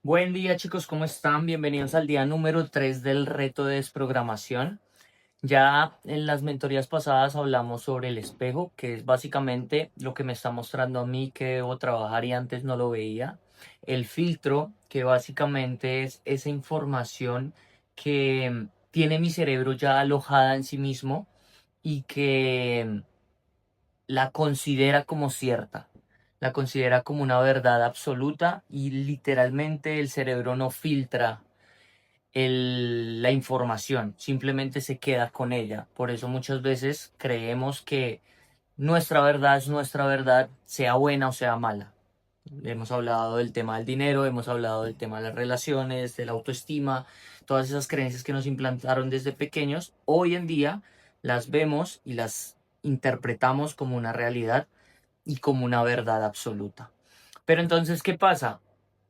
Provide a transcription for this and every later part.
Buen día chicos, ¿cómo están? Bienvenidos al día número 3 del reto de desprogramación. Ya en las mentorías pasadas hablamos sobre el espejo, que es básicamente lo que me está mostrando a mí que debo trabajar y antes no lo veía. El filtro, que básicamente es esa información que tiene mi cerebro ya alojada en sí mismo y que la considera como cierta, la considera como una verdad absoluta y literalmente el cerebro no filtra la información, simplemente se queda con ella. Por eso muchas veces creemos que nuestra verdad es nuestra verdad, sea buena o sea mala. Hemos hablado del tema del dinero, hemos hablado del tema de las relaciones, de la autoestima, todas esas creencias que nos implantaron desde pequeños. Hoy en día las vemos y las interpretamos como una realidad y como una verdad absoluta. Pero entonces, ¿qué pasa?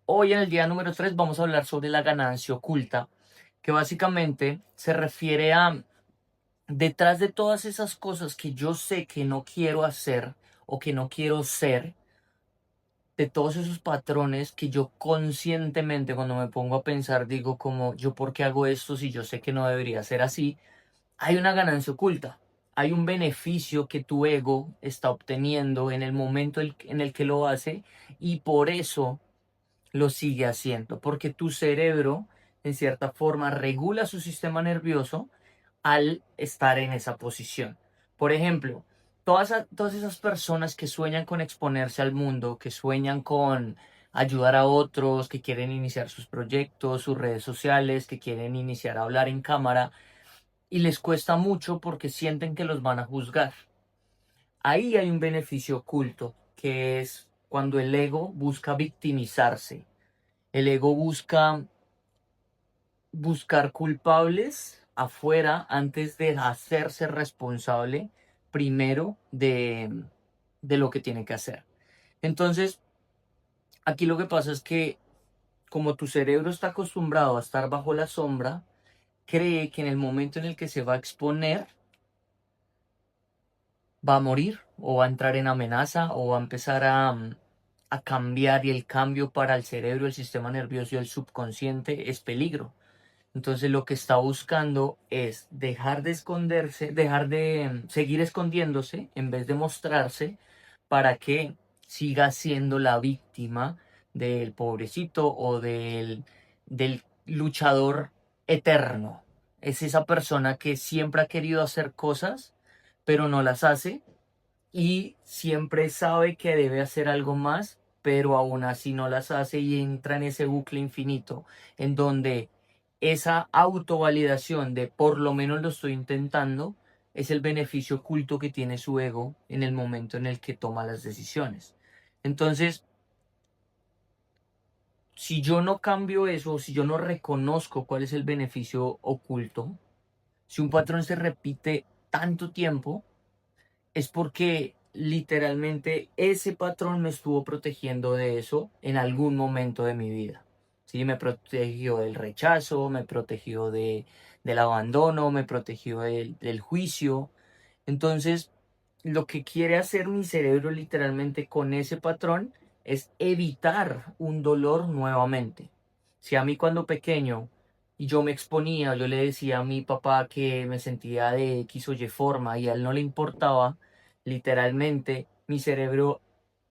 Hoy en el día número 3 vamos a hablar sobre la ganancia oculta, que básicamente se refiere a detrás de todas esas cosas que yo sé que no quiero hacer o que no quiero ser, de todos esos patrones que yo conscientemente cuando me pongo a pensar digo como yo por qué hago esto si yo sé que no debería ser así, hay una ganancia oculta. Hay un beneficio que tu ego está obteniendo en el momento en el que lo hace y por eso lo sigue haciendo, porque tu cerebro en cierta forma regula su sistema nervioso al estar en esa posición. Por ejemplo, todas esas personas que sueñan con exponerse al mundo, que sueñan con ayudar a otros, que quieren iniciar sus proyectos, sus redes sociales, que quieren iniciar a hablar en cámara y les cuesta mucho porque sienten que los van a juzgar. Ahí hay un beneficio oculto, que es cuando el ego busca victimizarse. El ego busca buscar culpables afuera antes de hacerse responsable primero de lo que tiene que hacer. Entonces, aquí lo que pasa es que como tu cerebro está acostumbrado a estar bajo la sombra, cree que en el momento en el que se va a exponer, va a morir o va a entrar en amenaza o va a empezar a cambiar y el cambio para el cerebro, el sistema nervioso y el subconsciente es peligro. Entonces lo que está buscando es dejar de esconderse, dejar de seguir escondiéndose en vez de mostrarse para que siga siendo la víctima del pobrecito o del luchador eterno. Es esa persona que siempre ha querido hacer cosas, pero no las hace y siempre sabe que debe hacer algo más, pero aún así no las hace y entra en ese bucle infinito en donde esa autovalidación de por lo menos lo estoy intentando es el beneficio oculto que tiene su ego en el momento en el que toma las decisiones. Entonces, si yo no cambio eso, si yo no reconozco cuál es el beneficio oculto, si un patrón se repite tanto tiempo, es porque literalmente ese patrón me estuvo protegiendo de eso en algún momento de mi vida. Sí, me protegió del rechazo, me protegió del abandono, me protegió del juicio. Entonces, lo que quiere hacer mi cerebro literalmente con ese patrón es evitar un dolor nuevamente. Si a mí cuando pequeño y yo me exponía, yo le decía a mi papá que me sentía de X o Y forma y a él no le importaba, literalmente mi cerebro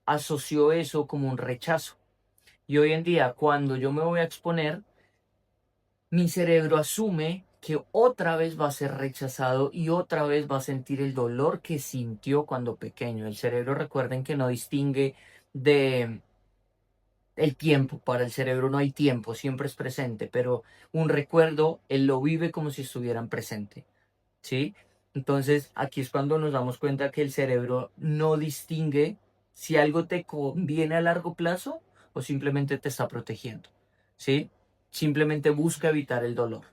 asoció eso como un rechazo. Y hoy en día, cuando yo me voy a exponer, mi cerebro asume que otra vez va a ser rechazado y otra vez va a sentir el dolor que sintió cuando pequeño. El cerebro, recuerden que no distingue de el tiempo. Para el cerebro no hay tiempo, siempre es presente, pero un recuerdo, él lo vive como si estuvieran presente. ¿Sí? Entonces, aquí es cuando nos damos cuenta que el cerebro no distingue si algo te conviene a largo plazo o simplemente te está protegiendo, ¿sí? Simplemente busca evitar el dolor.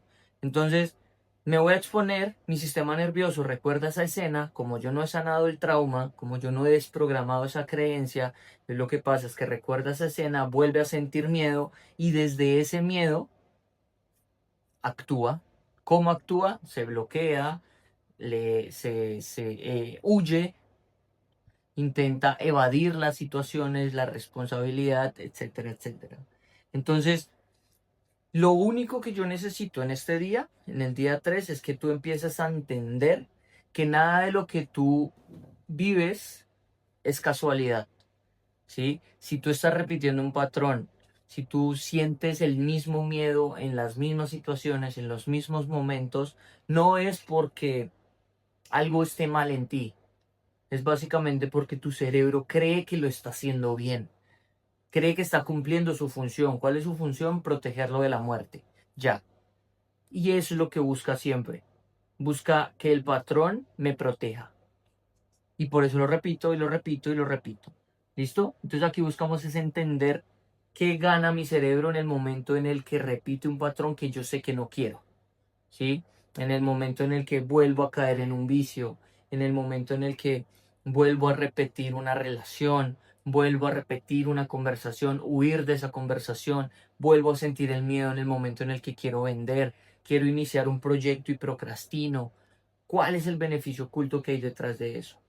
Entonces, me voy a exponer, mi sistema nervioso recuerda esa escena, como yo no he sanado el trauma, como yo no he desprogramado esa creencia, lo que pasa es que recuerda esa escena, vuelve a sentir miedo y desde ese miedo actúa. ¿Cómo actúa? Se bloquea, huye, intenta evadir las situaciones, la responsabilidad, etcétera, etcétera. Entonces, Lo único que yo necesito en este día, en el día 3, es que tú empieces a entender que nada de lo que tú vives es casualidad, ¿sí? Si tú estás repitiendo un patrón, si tú sientes el mismo miedo en las mismas situaciones, en los mismos momentos, no es porque algo esté mal en ti, es básicamente porque tu cerebro cree que lo está haciendo bien, cree que está cumpliendo su función. ¿Cuál es su función? Protegerlo de la muerte. Ya. Y eso es lo que busca siempre. Busca que el patrón me proteja. Y por eso lo repito y lo repito y lo repito. ¿Listo? Entonces aquí buscamos es entender qué gana mi cerebro en el momento en el que repite un patrón que yo sé que no quiero. ¿Sí? En el momento en el que vuelvo a caer en un vicio, en el momento en el que vuelvo a repetir una relación, vuelvo a repetir una conversación, huir de esa conversación, vuelvo a sentir el miedo en el momento en el que quiero vender, quiero iniciar un proyecto y procrastino. ¿Cuál es el beneficio oculto que hay detrás de eso?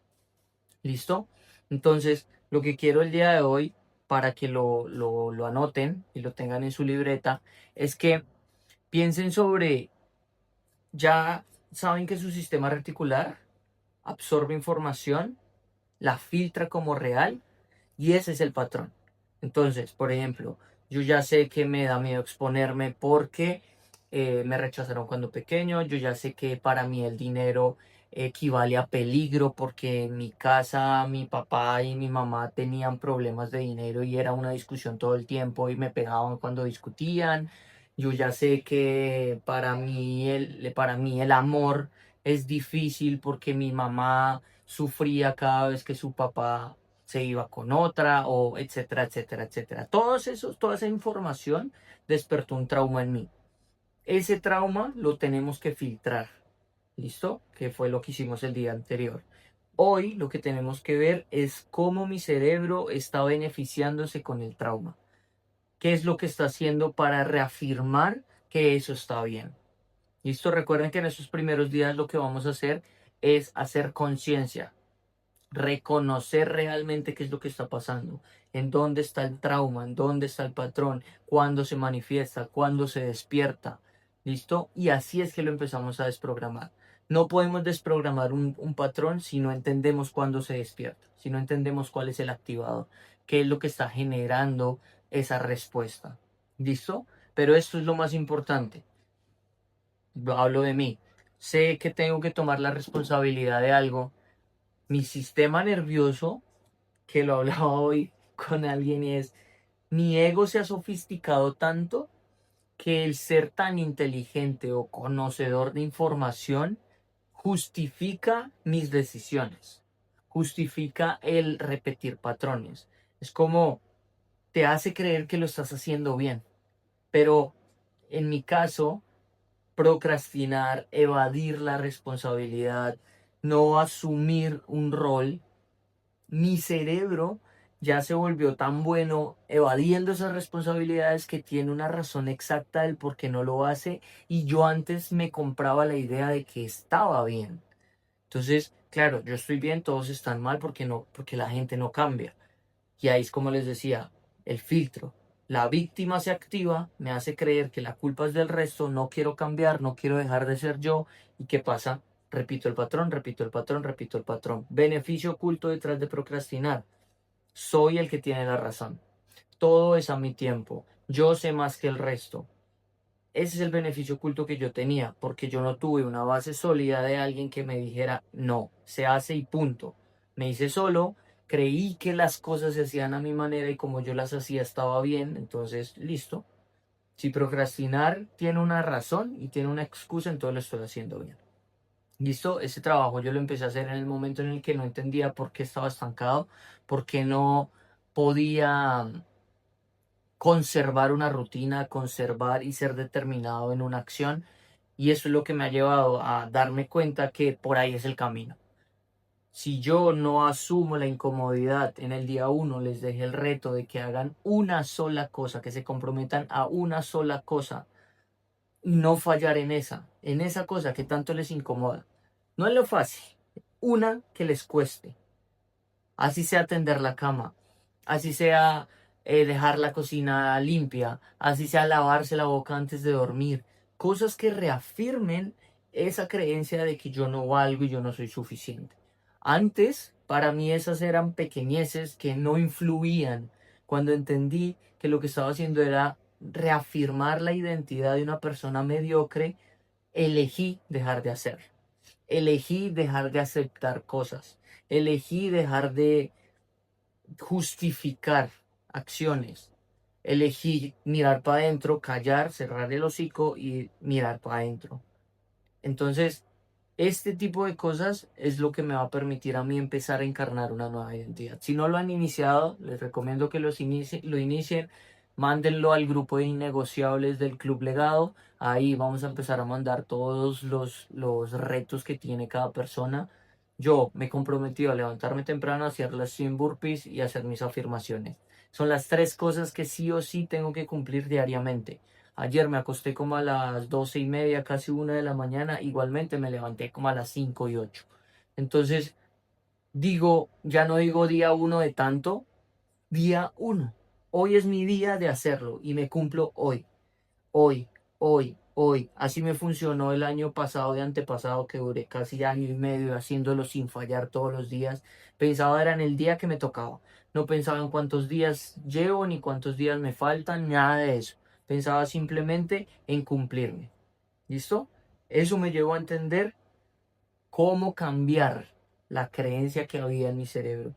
¿Listo? Entonces, lo que quiero el día de hoy, para que lo anoten y lo tengan en su libreta, es que piensen sobre, ya saben que su sistema reticular absorbe información, la filtra como real y ese es el patrón. Entonces, por ejemplo, yo ya sé que me da miedo exponerme porque me rechazaron cuando pequeño, yo ya sé que para mí el dinero equivale a peligro porque en mi casa mi papá y mi mamá tenían problemas de dinero y era una discusión todo el tiempo y me pegaban cuando discutían. Yo ya sé que para mí el amor es difícil porque mi mamá sufría cada vez que su papá se iba con otra o etcétera, etcétera, etcétera. Toda esa información despertó un trauma en mí. Ese trauma lo tenemos que filtrar. ¿Listo? Que fue lo que hicimos el día anterior. Hoy lo que tenemos que ver es cómo mi cerebro está beneficiándose con el trauma. ¿Qué es lo que está haciendo para reafirmar que eso está bien? ¿Listo? Recuerden que en estos primeros días lo que vamos a hacer es hacer conciencia, reconocer realmente qué es lo que está pasando, en dónde está el trauma, en dónde está el patrón, cuándo se manifiesta, cuándo se despierta. ¿Listo? Y así es que lo empezamos a desprogramar. No podemos desprogramar un patrón si no entendemos cuándo se despierta, si no entendemos cuál es el activador, qué es lo que está generando esa respuesta. ¿Listo? Pero esto es lo más importante. Hablo de mí. Sé que tengo que tomar la responsabilidad de algo. Mi sistema nervioso, que lo hablaba hoy con alguien, y es, mi ego se ha sofisticado tanto que el ser tan inteligente o conocedor de información justifica mis decisiones, justifica el repetir patrones. Es como te hace creer que lo estás haciendo bien, pero en mi caso procrastinar, evadir la responsabilidad, no asumir un rol, mi cerebro ya se volvió tan bueno evadiendo esas responsabilidades que tiene una razón exacta del por qué no lo hace y yo antes me compraba la idea de que estaba bien. Entonces, claro, yo estoy bien, todos están mal porque no, porque la gente no cambia. Y ahí es como les decía, el filtro. La víctima se activa, me hace creer que la culpa es del resto, no quiero cambiar, no quiero dejar de ser yo. ¿Y qué pasa? Repito el patrón, repito el patrón, repito el patrón. Beneficio oculto detrás de procrastinar. Soy el que tiene la razón. Todo es a mi tiempo. Yo sé más que el resto. Ese es el beneficio oculto que yo tenía, porque yo no tuve una base sólida de alguien que me dijera, no, se hace y punto. Me hice solo, creí que las cosas se hacían a mi manera y como yo las hacía estaba bien, entonces listo. Si procrastinar tiene una razón y tiene una excusa, entonces lo estoy haciendo bien. Listo, ese trabajo yo lo empecé a hacer en el momento en el que no entendía por qué estaba estancado, por qué no podía conservar una rutina, conservar y ser determinado en una acción. Y eso es lo que me ha llevado a darme cuenta que por ahí es el camino. Si yo no asumo la incomodidad en el día uno, les dejé el reto de que hagan una sola cosa, que se comprometan a una sola cosa y no fallar en esa cosa que tanto les incomoda. No es lo fácil, una que les cueste. Así sea tender la cama, así sea dejar la cocina limpia, así sea lavarse la boca antes de dormir. Cosas que reafirmen esa creencia de que yo no valgo y yo no soy suficiente. Antes, para mí esas eran pequeñeces que no influían. Cuando entendí que lo que estaba haciendo era reafirmar la identidad de una persona mediocre, elegí dejar de hacer. Elegí dejar de aceptar cosas. Elegí dejar de justificar acciones. Elegí mirar para adentro, callar, cerrar el hocico y mirar para adentro. Entonces, este tipo de cosas es lo que me va a permitir a mí empezar a encarnar una nueva identidad. Si no lo han iniciado, les recomiendo que lo inicien. Mándenlo al grupo de innegociables del Club Legado. Ahí vamos a empezar a mandar todos los retos que tiene cada persona. Yo me he comprometido a levantarme temprano, a hacer las 100 burpees y hacer mis afirmaciones. Son las tres cosas que sí o sí tengo que cumplir diariamente. Ayer me acosté como a las 12:30, casi 1 de la mañana. Igualmente me levanté como a las 5:08. Entonces, digo, ya no digo día uno de tanto, día uno. Hoy es mi día de hacerlo y me cumplo hoy, hoy, hoy. Así me funcionó el año pasado de antepasado que duré casi año y medio haciéndolo sin fallar todos los días. Pensaba era en el día que me tocaba. No pensaba en cuántos días llevo ni cuántos días me faltan, nada de eso. Pensaba simplemente en cumplirme. ¿Listo? Eso me llevó a entender cómo cambiar la creencia que había en mi cerebro,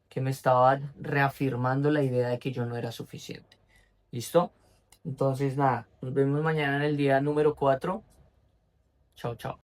que me estaba reafirmando la idea de que yo no era suficiente. ¿Listo? Entonces, nada, nos vemos mañana en el día número 4. Chao, chao.